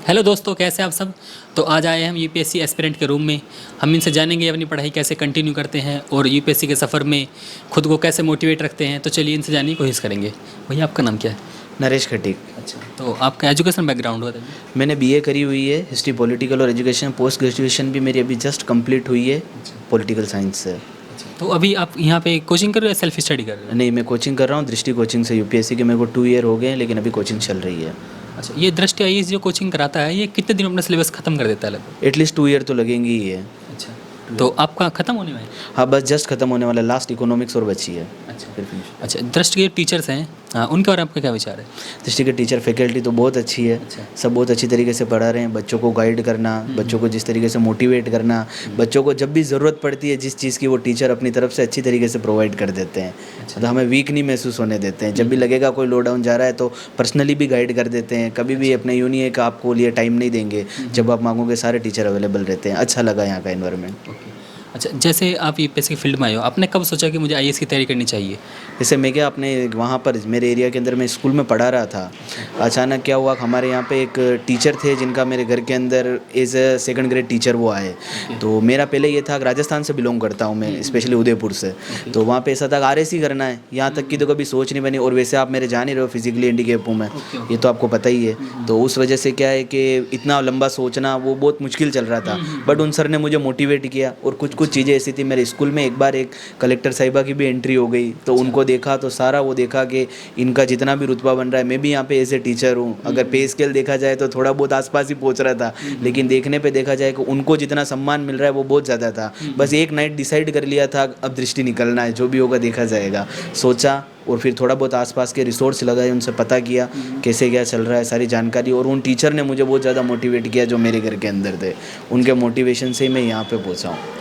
Hello दोस्तों, कैसे आप सब। तो आज आए हम यूपीएससी एस्पिरेंट के रूम में। हम इनसे जानेंगे अपनी पढ़ाई कैसे कंटिन्यू करते हैं और यूपीएससी के सफ़र में खुद को कैसे मोटिवेट रखते हैं। तो चलिए इनसे जानने की कोशिश करेंगे। भैया, आपका नाम क्या है? नरेश खटीक। अच्छा, तो आपका एजुकेशन बैकग्राउंड बताइए। मैंने बीए करी हुई है हिस्ट्री पॉलिटिकल और एजुकेशन। पोस्ट ग्रेजुएशन भी मेरी अभी जस्ट कंप्लीट हुई है पॉलिटिकल साइंस से। तो अभी आप यहाँ पे कोचिंग कर रहे हो या सेल्फ स्टडी कर रहे हो? नहीं, मैं कोचिंग कर रहा हूँ दृष्टि कोचिंग से। यूपीएससी के मेरे को 2 ईयर हो गए हैं, लेकिन अभी कोचिंग चल रही है। अच्छा, ये दृष्टि आईएएस जो कोचिंग कराता है, ये कितने दिन में अपना सिलेबस खत्म कर देता है लगभग? एटलीस्ट 2 ईयर तो लगेंगे ही है। अच्छा, तो आपका ख़त्म होने में है? हाँ, बस जस्ट खत्म होने वाला, लास्ट इकोनॉमिक्स और बची है। अच्छा फिर फिनिश। अच्छा, दृष्टि के टीचर्स हैं, उनके बारे में आपका क्या विचार है? दृष्टि के टीचर फैकल्टी तो बहुत अच्छी है। अच्छा। सब बहुत अच्छी तरीके से पढ़ा रहे हैं। बच्चों को गाइड करना, बच्चों को जिस तरीके से मोटिवेट करना, बच्चों को जब भी ज़रूरत पड़ती है जिस चीज़ की, वो टीचर अपनी तरफ से अच्छी तरीके से प्रोवाइड कर देते हैं। तो हमें वीक नहीं महसूस होने देते हैं। जब भी लगेगा कोई लो डाउन जा रहा है तो पर्सनली भी गाइड कर देते हैं। कभी भी अपने यूँ नहीं है कि आपको लिए टाइम नहीं देंगे। जब आप मांगोगे सारे टीचर अवेलेबल रहते हैं। अच्छा लगा यहाँ का एनवायरनमेंट। ओके। अच्छा, जैसे आप यूपीएससी की फील्ड में आए हो, आपने कब सोचा कि मुझे आईएएस की तैयारी करनी चाहिए? जैसे मैं क्या अपने वहाँ पर मेरे एरिया के अंदर मैं स्कूल में पढ़ा रहा था। अचानक क्या हुआ, हमारे यहाँ पे एक टीचर थे जिनका मेरे घर के अंदर as a second grade teacher वो आए। तो मेरा पहले ये था, राजस्थान से बिलोंग करता हूँ मैं, स्पेशली उदयपुर से। तो वहाँ पे ऐसा था आरएससी करना है, यहाँ तक की तो कभी सोच नहीं बनी। और वैसे आप मेरे जान ही रहे हो फिजिकली हैंडीकैप हूँ मैं, ये तो आपको पता ही है। तो उस वजह से क्या है कि इतना लंबा सोचना वो बहुत मुश्किल चल रहा था। बट उन सर ने मुझे मोटिवेट किया और कुछ कुछ चीज़ें ऐसी थी। मेरे स्कूल में एक बार एक कलेक्टर साहिबा की भी एंट्री हो गई, तो उनको देखा तो सारा वो देखा कि इनका जितना भी रुतबा बन रहा है, मैं भी यहाँ पे एज ए टीचर हूँ। अगर पे स्केल देखा जाए तो थोड़ा बहुत आसपास ही पहुँच रहा था, लेकिन देखने पे देखा जाए कि उनको जितना सम्मान मिल रहा है वो बहुत ज़्यादा था। बस एक नाइट डिसाइड कर लिया था, अब दृष्टि निकलना है, जो भी होगा देखा जाएगा। सोचा और फिर थोड़ा बहुत आसपास के रिसोर्स लगाए, उनसे पता किया कैसे क्या चल रहा है, सारी जानकारी। और उन टीचर ने मुझे बहुत ज़्यादा मोटिवेट किया जो मेरे घर के अंदर थे। उनके मोटिवेशन से ही मैं यहाँ पे पहुँचा हूँ।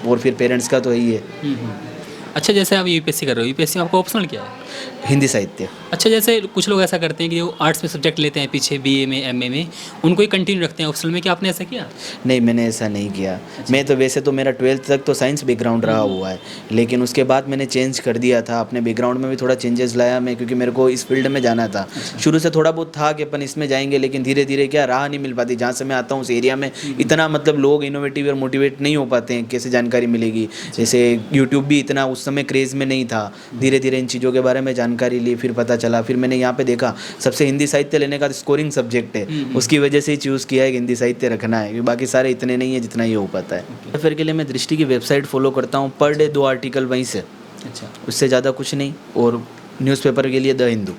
और फिर पेरेंट्स का तो यही है। अच्छा, जैसे आप यूपीएससी कर रहे हो, यूपीएससी में आपका ऑप्शनल क्या है? हिंदी साहित्य। अच्छा, जैसे कुछ लोग ऐसा करते हैं कि जो आर्ट्स में सब्जेक्ट लेते हैं पीछे बीए में, एमए में, उनको ही कंटिन्यू रखते हैं ऑप्शनल में। क्या आपने ऐसा किया? नहीं, मैंने ऐसा नहीं किया। मैं तो वैसे तो मेरा 12th तक तो साइंस बैकग्राउंड रहा हुआ है, लेकिन उसके बाद मैंने चेंज कर दिया था। अपने बैकग्राउंड में भी थोड़ा चेंजेस लाया मैं, क्योंकि मेरे को इस फील्ड में जाना था। शुरू से थोड़ा बहुत था कि अपन इसमें जाएंगे, लेकिन धीरे धीरे क्या राह नहीं मिल पाती। जहाँ से मैं आता हूँ उस एरिया में इतना मतलब लोग इनोवेटिव और मोटिवेट नहीं हो पाते हैं, कैसे जानकारी मिलेगी। जैसे यूट्यूब भी इतना उस समय क्रेज़ में नहीं था। धीरे धीरे इन चीज़ों के बारे में जानकारी ली, फिर पता चला। फिर मैंने यहाँ पे देखा सबसे हिंदी साहित्य लेने का स्कोरिंग सब्जेक्ट है, उसकी वजह से ही चूज़ किया है कि हिंदी साहित्य रखना है, क्योंकि बाकी सारे इतने नहीं है जितना ये हो पाता है। फिर के लिए मैं दृष्टि की वेबसाइट फॉलो करता हूँ, पर डे 2 आर्टिकल वहीं से, अच्छा, उससे ज़्यादा कुछ नहीं। और न्यूज़पेपर के लिए द हिंदू।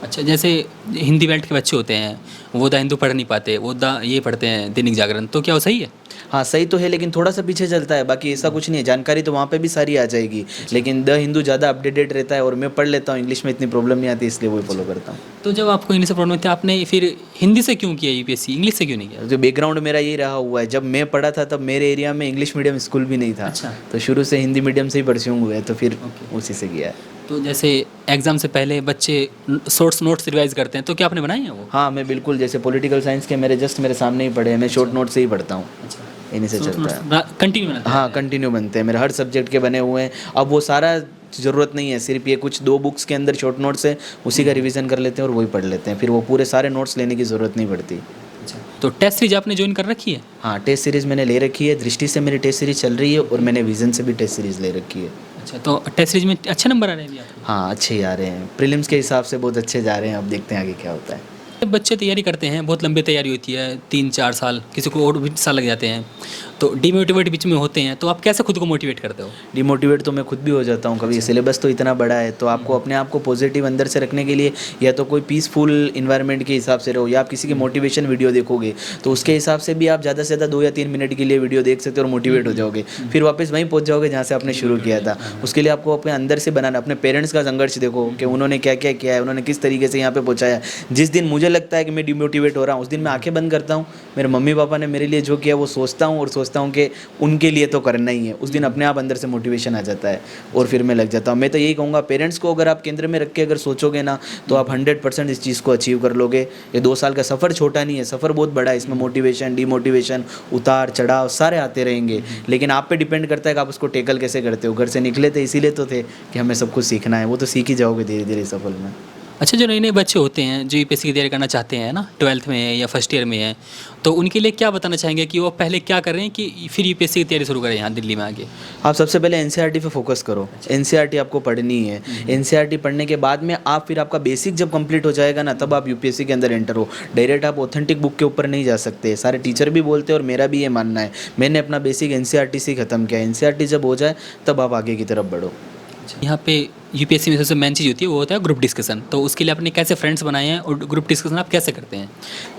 अच्छा, जैसे हिंदी बेल्ट के बच्चे होते हैं, वो द हिंदू पढ़ नहीं पाते, वो ये पढ़ते हैं दैनिक जागरण, तो क्या वो सही है? हाँ, सही तो है, लेकिन थोड़ा सा पीछे चलता है। बाकी ऐसा कुछ नहीं है, जानकारी तो वहाँ पे भी सारी आ जाएगी, लेकिन द हिंदू ज़्यादा अपडेटेड रहता है। और मैं पढ़ लेता हूँ, इंग्लिश में इतनी प्रॉब्लम नहीं आती, इसलिए वही फॉलो करता हूँ। तो जब आपको इंग्लिश से प्रॉब्लम थी, आपने फिर हिंदी से क्यों किया यूपीएससी, इंग्लिश से क्यों नहीं किया? जो बैकग्राउंड मेरा यही रहा हुआ है, जब मैं पढ़ा था तब मेरे एरिया में इंग्लिश मीडियम स्कूल भी नहीं था। अच्छा। तो शुरू से हिंदी मीडियम से ही परस्यूम हुए, तो फिर उसी से किया है। तो जैसे एग्ज़ाम से पहले बच्चे शॉर्ट्स नोट्स रिवाइज करते हैं, तो क्या आपने बनाए हैं वो? हाँ, मैं बिल्कुल, जैसे पॉलिटिकल साइंस के मेरे जस्ट मेरे सामने ही पढ़े हैं, मैं शॉर्ट नोट से ही पढ़ता हूँ। अच्छा, इन्हीं से चलता है। कंटिन्यू बनाते हैं? हाँ, कंटिन्यू बनते हैं, मेरे हर सब्जेक्ट के बने हुए हैं। अब वो सारा ज़रूरत नहीं है, सिर्फ ये कुछ 2 बुक्स के अंदर शॉर्ट नोट्स है, उसी का रिवीजन कर लेते हैं और वही पढ़ लेते हैं। फिर वो पूरे सारे नोट्स लेने की ज़रूरत नहीं पड़ती। अच्छा, तो टेस्ट सीरीज आपने ज्वाइन कर रखी है? हाँ, टेस्ट सीरीज़ मैंने ले रखी है। दृष्टि से मेरी टेस्ट सीरीज़ चल रही है और मैंने विजन से भी टेस्ट सीरीज़ ले रखी है। अच्छा, तो टेस्ट सीरीज में अच्छे नंबर आ रहे हैं अभी आपके? हाँ, अच्छे ही आ रहे हैं, प्रीलिम्स के हिसाब से बहुत अच्छे जा रहे हैं। अब देखते हैं आगे क्या होता है। जब बच्चे तैयारी करते हैं, बहुत लंबी तैयारी होती है, 3-4 साल, किसी को और भी साल लग जाते हैं, तो डिमोटिवेट बीच में होते हैं, तो आप कैसे खुद को मोटिवेट करते हो? डिमोटिवेट तो मैं खुद भी हो जाता हूँ कभी। सिलेबस तो इतना बड़ा है, तो आपको अपने आप को पॉजिटिव अंदर से रखने के लिए या तो कोई पीसफुल इन्वायरमेंट के हिसाब से रहो, या आप किसी की मोटिवेशन वीडियो देखोगे तो उसके हिसाब से भी आप ज़्यादा से ज़्यादा 2 या 3 मिनट के लिए वीडियो देख सकते हो और मोटिवेट हो जाओगे। फिर वापस वहीं पहुँच जाओगे जहाँ से आपने शुरू किया था। उसके लिए आपको अपने अंदर से बनाना। अपने पेरेंट्स का संघर्ष देखो कि उन्होंने क्या क्या किया है, उन्होंने किस तरीके से यहाँ पे पहुँचाया। जिस दिन मुझे लगता है कि मैं डिमोटिवेट हो रहा हूँ, उस दिन मैं आंखें बंद करता हूँ, मेरे मम्मी पापा ने मेरे लिए जो किया वो सोचता हूँ, और सोचता हूँ कि उनके लिए तो करना ही है। उस दिन अपने आप अंदर से मोटिवेशन आ जाता है और फिर मैं लग जाता हूँ। मैं तो यही कहूँगा, पेरेंट्स को अगर आप केंद्र में रख के अगर सोचोगे ना, तो आप 100% इस चीज़ को अचीव कर लोगे। ये 2 साल का सफ़र छोटा नहीं है, सफ़र बहुत बड़ा है। इसमें मोटिवेशन, डिमोटिवेशन, उतार चढ़ाव सारे आते रहेंगे, लेकिन आप पे डिपेंड करता है कि आप उसको टैकल कैसे करते हो। घर से निकले थे इसीलिए तो थे कि हमें सब कुछ सीखना है, वो तो सीख ही जाओगे धीरे धीरे सफल में। अच्छा, जो नए नए बच्चे होते हैं जो यूपीएससी की तैयारी करना चाहते हैं ना, 12th में है या फर्स्ट ईयर में है, तो उनके लिए क्या बताना चाहेंगे कि वो पहले क्या करें कि फिर यूपीएससी की तैयारी शुरू करें यहाँ दिल्ली में आके? आप सबसे पहले एनसीईआरटी पे फोकस करो। एनसीईआरटी आपको पढ़नी है। एनसीईआरटी पढ़ने के बाद में आप फिर आपका बेसिक जब कंप्लीट हो जाएगा ना, तब आप यूपीएससी के अंदर एंटर हो। डायरेक्ट आप ऑथेंटिक बुक के ऊपर नहीं जा सकते। सारे टीचर भी बोलते हैं और मेरा भी ये मानना है। मैंने अपना बेसिक एनसीईआरटी से ही ख़त्म किया। एनसीईआरटी जब हो जाए तब आप आगे की तरफ बढ़ो। यहाँ पे यूपीएससी में सबसे मेन चीज़ होती है वो होता है ग्रुप डिस्कशन। तो उसके लिए आपने कैसे फ्रेंड्स बनाए हैं और ग्रुप डिस्कशन आप कैसे करते हैं?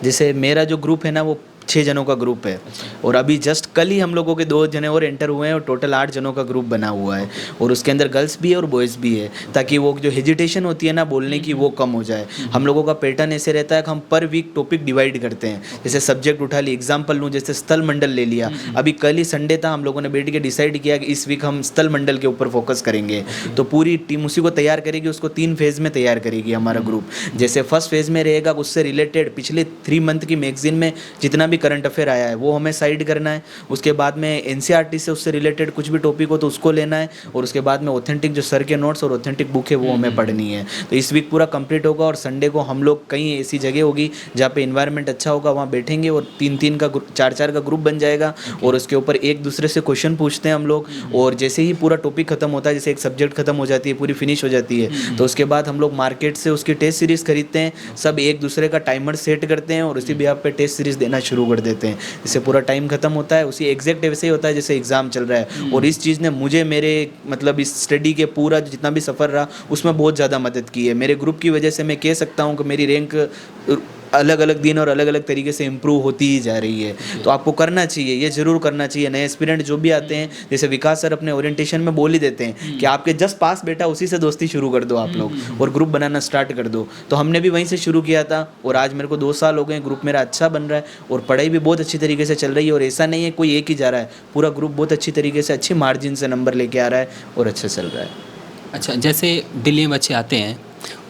जैसे मेरा जो ग्रुप है ना वो 6 जनों का ग्रुप है और अभी जस्ट कल ही हम लोगों के 2 जने और एंटर हुए हैं और टोटल 8 जनों का ग्रुप बना हुआ है और उसके अंदर गर्ल्स भी है और बॉयज़ भी है, ताकि वो जो हेजिटेशन होती है ना बोलने की वो कम हो जाए। हम लोगों का पैटर्न ऐसे रहता है कि हम पर वीक टॉपिक डिवाइड करते हैं। जैसे सब्जेक्ट उठा ली, एग्जाम्पल लूँ, जैसे स्थल मंडल ले लिया। अभी कल ही संडे था, हम लोगों ने बैठ के डिसाइड किया कि इस वीक हम स्थल मंडल के ऊपर फोकस करेंगे। तो पूरी टीम उसी को तैयार करेगी, उसको 3 फेज़ में तैयार करेगी हमारा ग्रुप। जैसे फर्स्ट फेज़ में रहेगा उससे रिलेटेड पिछले 3 मंथ की मैगजीन में जितना भी करंट अफेयर आया है वो हमें साइड करना है। उसके बाद में एनसीईआरटी से उससे रिलेटेड कुछ भी टॉपिक हो तो उसको लेना है और उसके बाद में ऑथेंटिक जो सर के नोट्स और ऑथेंटिक बुक है वो हमें पढ़नी है। तो इस वीक पूरा कंप्लीट होगा और संडे को हम लोग कहीं ऐसी जगह होगी जहाँ पे इन्वायरमेंट अच्छा होगा, वहाँ बैठेंगे और 3-3 का 4-4 का ग्रुप बन जाएगा और उसके ऊपर एक दूसरे से क्वेश्चन पूछते हैं हम लोग। और जैसे ही पूरा टॉपिक खत्म होता है, जैसे एक सब्जेक्ट खत्म हो जाती है, पूरी फिनिश हो जाती है, तो उसके बाद हम लोग मार्केट से उसकी टेस्ट सीरीज़ खरीदते हैं। सब एक दूसरे का टाइमर सेट करते हैं और उसी बेस पे टेस्ट सीरीज़ देना शुरू कर देते हैं। इससे पूरा टाइम खत्म होता है, उसी एग्जैक्ट वैसे ही होता है जैसे एग्ज़ाम चल रहा है। और इस चीज़ ने मुझे मेरे मतलब इस स्टडी के पूरा जितना भी सफ़र रहा उसमें बहुत ज़्यादा मदद की है। मेरे ग्रुप की वजह से मैं कह सकता हूँ कि मेरी रैंक अलग अलग दिन और अलग अलग तरीके से इम्प्रूव होती ही जा रही है। तो आपको करना चाहिए, ये ज़रूर करना चाहिए। नए एस्पिरेंट जो भी आते हैं, जैसे विकास सर अपने ओरिएंटेशन में बोल ही देते हैं कि आपके जस्ट पास बेटा उसी से दोस्ती शुरू कर दो आप लोग और ग्रुप बनाना स्टार्ट कर दो। तो हमने भी वहीं से शुरू किया था और आज मेरे को 2 साल हो गए, ग्रुप मेरा अच्छा बन रहा है और पढ़ाई भी बहुत अच्छी तरीके से चल रही है। और ऐसा नहीं है कोई एक ही जा रहा है, पूरा ग्रुप बहुत अच्छी तरीके से अच्छी मार्जिन से नंबर लेके आ रहा है और अच्छा चल रहा है। अच्छा, जैसे दिल्ली में बच्चे आते हैं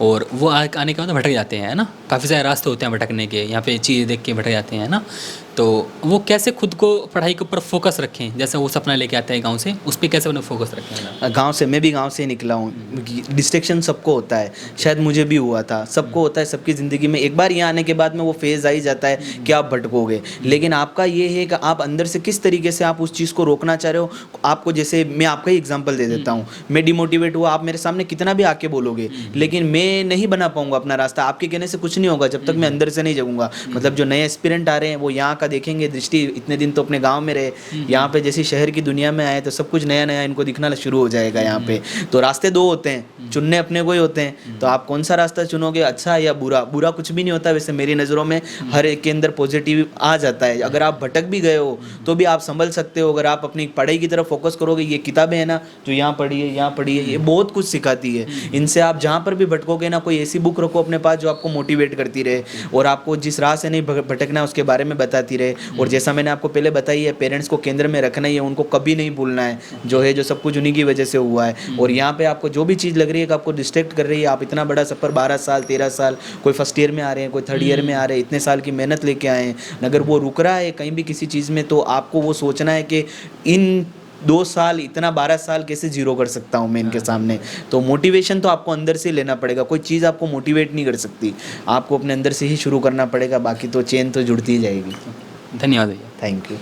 और वो आने के बाद भटक जाते हैं, है ना? काफ़ी सारे रास्ते होते हैं भटकने के, यहाँ पे चीज़ देख के भटक जाते हैं, है ना? तो वो कैसे खुद को पढ़ाई के ऊपर फोकस रखें? जैसे वो सपना लेके आते हैं गांव से, उस पर कैसे उन्हें फोकस रखें? गांव से, मैं भी गांव से ही निकला हूँ। डिस्ट्रैक्शन सबको होता है, शायद मुझे भी हुआ था, सबको होता है सबकी ज़िंदगी में। एक बार यहाँ आने के बाद में वो फेज़ आ ही जाता है कि आप भटकोगे, लेकिन आपका ये है कि आप अंदर से किस तरीके से आप उस चीज़ को रोकना चाह रहे हो। आपको जैसे मैं आपका ही एग्जाम्पल दे देता हूँ, मैं डिमोटिवेट हुआ, आप मेरे सामने कितना भी आके बोलोगे लेकिन मैं नहीं बना पाऊंगा अपना रास्ता। आपके कहने से कुछ नहीं होगा जब तक मैं अंदर से नहीं जगूंगा। मतलब जो नए एस्पिरेंट आ रहे हैं वो यहाँ का देखेंगे दृष्टि, इतने दिन तो अपने गांव में रहे, यहाँ पे जैसी शहर की दुनिया में आए तो सब कुछ नया नया इनको दिखना शुरू हो जाएगा यहाँ पे। तो रास्ते 2 होते हैं, चुनने अपने को ही होते हैं। तो आप कौन सा रास्ता चुनोगे, अच्छा या बुरा? बुरा कुछ भी नहीं होता वैसे मेरी नज़रों में, हर एक के अंदर पॉजिटिव आ जाता है। अगर आप भटक भी गए हो तो भी आप संभल सकते हो। अगर आप अपनी पढ़ाई की तरफ फोकस करोगे, ये किताबें हैं ना जो यहाँ पढ़िए, यहाँ पढ़िए, ये बहुत कुछ सिखाती है। इनसे आप जहाँ पर भी भटकोगे ना, कोई ऐसी बुक रखो अपने पास जो आपको मोटिवेट करती रहे और आपको जिस राह से नहीं भटकना है उसके बारे में बताती रहे। और जैसा मैंने आपको पहले बताई है, पेरेंट्स को केंद्र में रखना ही है, उनको कभी नहीं भूलना है जो है, जो सब कुछ उन्हीं की वजह से हुआ है। और यहाँ पे आपको जो भी चीज़ लग रही है कि आपको डिस्ट्रैक्ट कर रही है, आप इतना बड़ा सफ़र 12 साल 13 साल, कोई फर्स्ट ईयर में आ रहे हैं, कोई थर्ड ईयर में आ रहे हैं, इतने साल की मेहनत लेके आए हैं, अगर वो रुक रहा है कहीं भी किसी चीज़ में, तो आपको वो सोचना है कि इन 2 साल इतना 12 साल कैसे जीरो कर सकता हूँ मैं इनके सामने। तो मोटिवेशन तो आपको अंदर से लेना पड़ेगा, कोई चीज़ आपको मोटिवेट नहीं कर सकती, आपको अपने अंदर से ही शुरू करना पड़ेगा, बाकी तो चेन तो जुड़ती ही जाएगी। धन्यवाद भैया। Thank you.